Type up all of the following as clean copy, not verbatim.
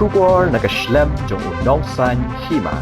Shubor nakaslem jong unongsan hima.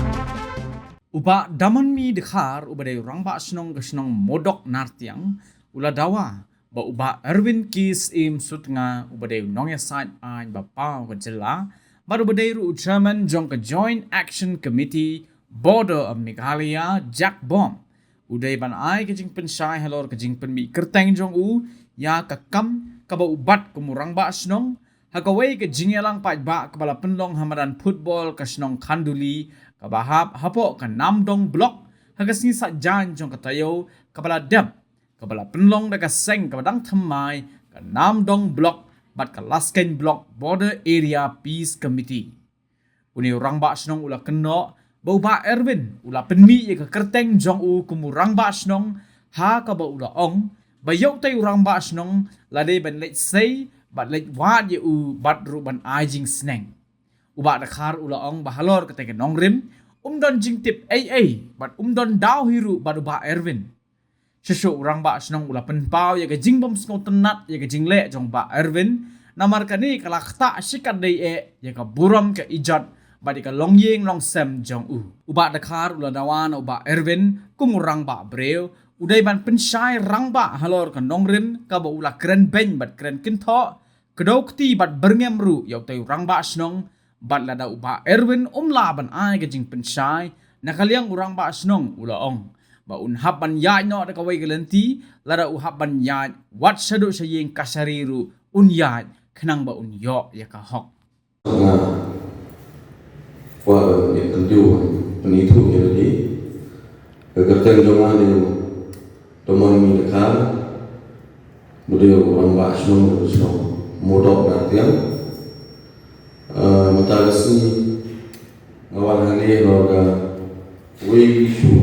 Uba daman mi dekhar ubadai rangba snong ke snong modok nartiang ula dawa ba uba Erwin Kis im sutnga ubadai nongya side ain ba pau ke jela ba ubadai ru chairman jong ke Joint Action Committee Border of Meghalaya Jack Bom udai ban ai ke jing pensai halor ke jing penmi kerteng jong u ya ka kam ka ba ubat kumurang ba snong hakawai ke jingelang pai ba kepala penlong hamadan football ke snong khanduli kabahap hapo ka namdong blok hagasni sa jan jong katayo kabala dep kabala penlong daga seng kabadang thamai ka namdong blok bat ka lasken blok border area peace committee uni rangba snong ula keno bauba Erwin ula penmi ye ka kerteng jong u kumurang ba snong ha ka ba ula ong bayau tay rangba snong lade ben let say bat let wat ye u bat ruban ajing sneng uba dakhar ula ong bahalor keteke nongrim don jing tip bat don daw hiru bat uba Erwin sesu urang ba snong ula penpau ya ke jing bom sngo tenat ya ke jing le jong ba Erwin namar kani kalakta sikat dei ya ka buram ke ijat badi ka longyeng long sem jong u uba dakhar ula dawan uba Erwin kumurang ba breu udai ban pensai rangba halor ka nongrim ka ba ula kren ben bat kren kintho kedokti bat berngem yaw tay rangba snong bat lada uba Erwin laban ai ke jing pensai nakaliang urang ba snong ula ong ba unhap ban ya no da kawai gelenti lada uhap ban ya wat sadu sayeng kasariru ya kenang ba yo ya ka hok qua việc tận du phần ý thủ như thế cái tên trong anh đều trong mọi người được khá một điều của anh bạn sống một đọc là tiếng mà ta là si ngawal hani roga way issue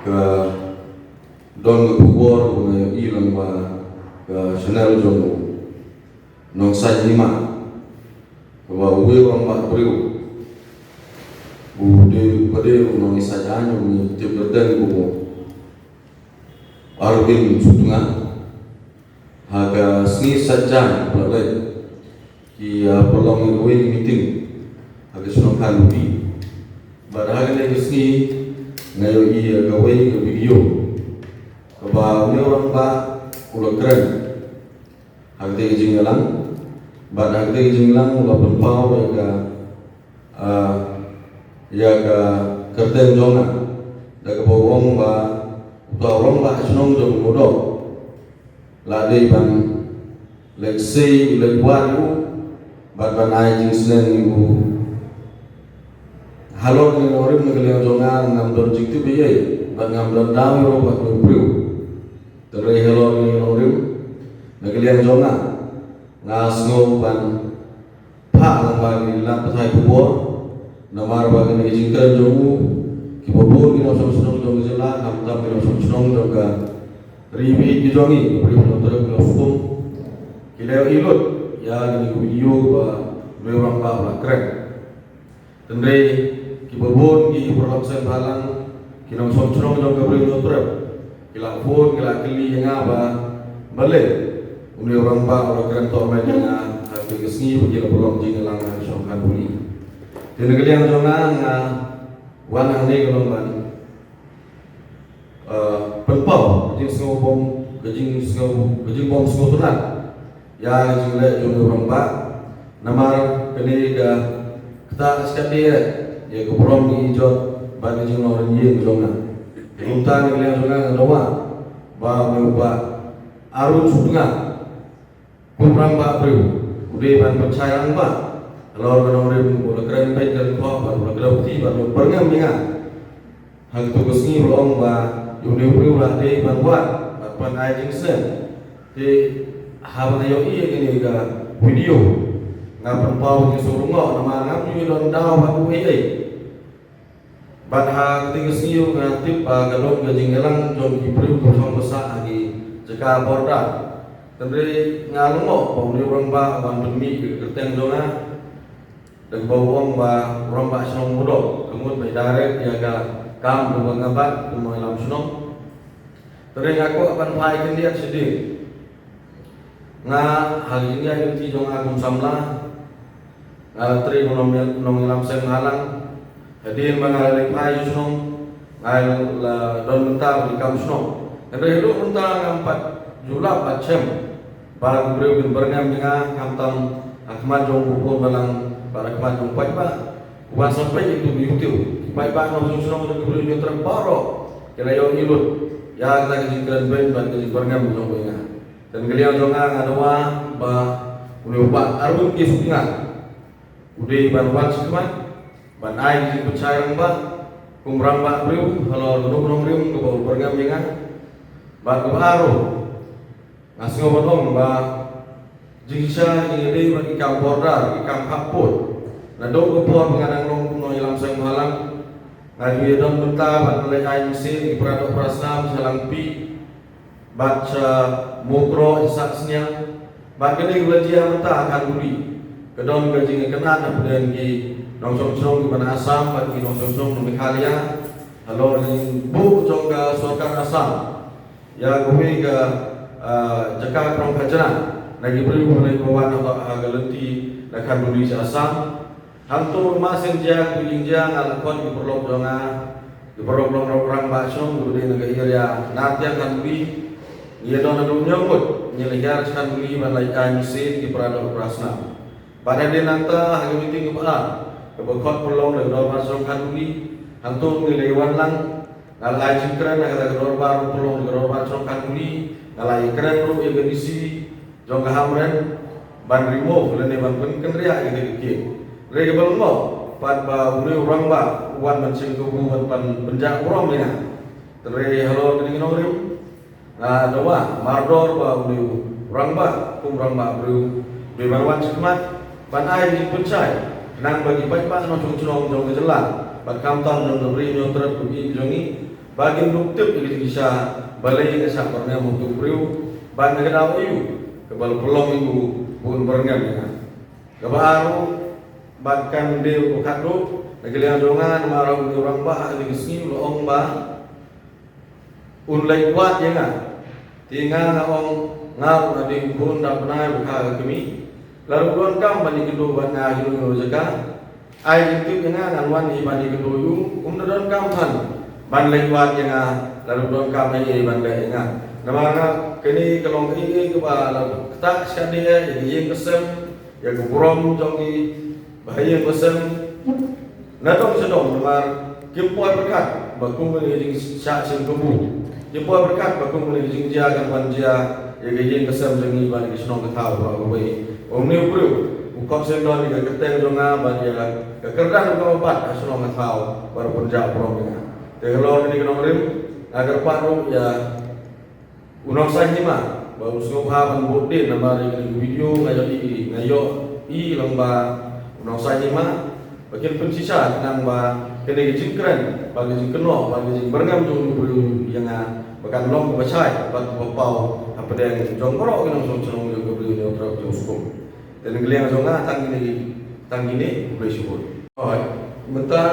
ka don ga kubor ga ilang ba ga chanel jongo nong sa lima ba way orang ba priu bu de bade nong isa janyo ni te berdan ko arvin sutunga haga sni sajan balai ki prolong way meeting haga sunong kalubi barahaga na sni ngayon i gawin ng video kaba orang ba ulang keren hagde jing lang ba hagde jing lang ula penpau ya ka kerten jonga daga bawong ba orang ba sunong jong modo la dei ban let's say buat ban ai jing snen ibu halor ni orang mengelir jongan ngam dor jikti biye ban ngam dor dawi ro bat priu terai halor ni orang mengelir jongan ngas ngo ban pha lang ba ni la pathai pubo namar ba ni jingkran jongu ki bobo ni no som jong jela nam tam ni som jong ga ribi ki jongi priu no tor ko fukum kileo ilut ya ni video ba memang ba keren tendai kibobon ki production balang kinong somchong jong gabriel notrep kila phone kila kili nga ba bale uni orang ba orang keren to ma nga happy kesni bagi program jing lang na song kan buli den kalian jonga nga wan ne golong ban penpau jing sngo bom gejing bom sngo tunat ya jing le jong orang ba namar kini ga kita sekali ya keberom di jod bagi jing orang ye jonga untan kalian jonga ngawa ba meuba arun sutunga kumrang ba priu ude ban percayaan ba lor kan orang bola keren baik dan kau ba bola keren ti ba berngam ninga hang tu kesni ulong ba yune priu lah de ban buat ban ai jing sen de haban ayo iya gini ga video ngapan pau ni surungo nama ngam ni don daw ba ku ei bat ha tiga siu ngatip galon gajing elang jon ki priu ko som basa agi jaka borda tendre ngalungo pau ni orang ba ban demi kerteng dona dan bawong ba orang ba song mudo kemut bai direct ya ga kam do ngabat ko malam sunong tendre ngaku akan pai kendian sedih nga hal ini yang ti jong agum samla Tri nong ilam sen halang hadin mangal pai sunong ngal don mentang di kam sunong hari lu mentang ngampat julap acem para guru bin berngam dengan kamtam akmat jong buku balang para akmat jong pai ba wan sampai itu YouTube pai ba nong sunong de guru bin terparo kena yo ilut ya kita kejingkan ben ban kejing berngam jong benga dan kalian jong ngadawa ba uni ubat arun kisukna Udah bantuan sekeman, ban ai di percaya ramba, kumrang bak beriu, kalau duduk beriu, kebawa bergam dengan, bak kebaru, ngasih ngobotong bak jingsa ini bagi kam borda, kam kaput, nadok kepuan mengadang nong kuno ilam sang malang, ngadu yedon benta ban oleh ai mesin di peradok prasam salang pi, baca mukro isak senyang, bak kini belajar benta akan buri. Kedon gajing kenan kemudian di nongcong-cong di mana Asam bagi nongcong-cong di Mekhalia halo di bu cong ke suarkan Asam ya gue ke Jakarta Prong Kajaran lagi beri mulai kawan atau galenti akan beli Asam hantu rumah senja kujingjang alakon di perlok jonga di perlok orang bakso kemudian negara Iria nanti akan beli ia don adung nyambut nyeligar akan beli balai mesin di peradok Prasna pada dia nanta hari meeting kepala kebekot pelong dari dua masuk kanuli hantu nilai wanlang ngalai cikran agar kedua baru pelong dari dua masuk kanuli ngalai keren ru ebedisi jong kahamren ban remove lene ban kenria gitu rege belmo pad ba uri orang ba wan mencing kubu ban penjak orang ni tere halo kini nomor nah doa mardor ba uri orang ba orang ba bru bebarwan cemat ban ai di puncai nang bagi baik-baik nong cung jong kejelan ban kamtam nong beri nong terap pergi jongi bagi nuktip ini bisa balai ke sak pernah untuk priu ban negara uyu kebal pelong ibu pun berengam dengan kebaru bahkan dia bukadu negara dongan marau orang bah di sini lo ong bah unlai kuat ya kan tinggal ong ngar adi pun dak pernah buka kami lalu bulan kam bani kedua bana hidup jaga ai itu dengan anwan ibadi kedua yu don kam han ban lewat yang lalu bulan kam ai ban lewat nama kini kalau ini ke bala tak sekali ya yang kesem ya keburom jongi bahaya kesem nadong sedong nomor kimpoi berkat bakung menjadi syak sim kebu kimpoi berkat bakung menjadi jaga panjia ya yang kesem jongi ban kisnong ketau bagai Omni bro, ukap sendal di keteng jonga badia, kekerdan ukap obat asalong ngatau baru penjak promnya. Tegelor ini kena rim agar paru ya unang sahima baru sengupha pembukti nama di video ngayo i lomba unang sahima bagian pensisa nang ba kene gijin keren bagi jing keno bagi jing berngam jong bulu yang bahkan long bacai bagi bapau apa yang jongkoro kena song juga bulu yang terap jong dan geliang zonga tang ini boleh syukur. Oh, bentar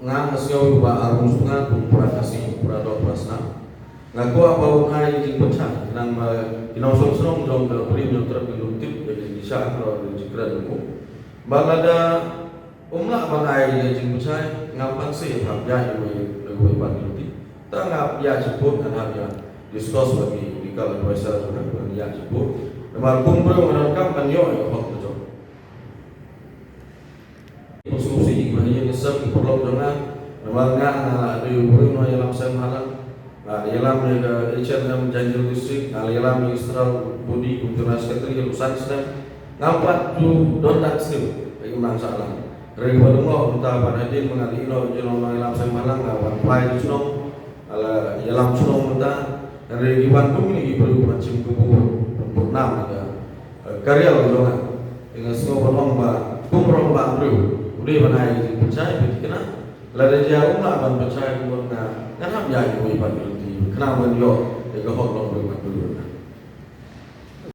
ngang masih ba arung sunga pura kasih pura dok prasna. Ngaku apa ukai jing pecah nang kinong song jong ke beli jong terap dilutip dari bisa kalau dikira dulu. Balada umlah bangai jing pecah ngapan sih habya gue bantuti. Tak ngap ya sebut dan habya diskus bagi dikala biasa sudah ya sebut. Nomor kumpul menangkap banyo yang hot betul. Konsumsi banyak nisab di perlok dengan nomor ngah ada yang no yalam sem halang, yalam yang H&M janji listrik, yalam Israel budi kumpulan sekretari lusan sedang nampak tu don tak sih bagi masalah. Dari balungo entah pada dia mengalih no yalam sem halang awan play sunong, yalam sunong entah dari iwan bumi ini perlu macam kubur. Nam karya ulungan dengan semua berlomba kumromba bro udah banai percaya betul kena lada jauh lah ban percaya kumromba kan ham ya ibu iban berhenti kenapa dia hot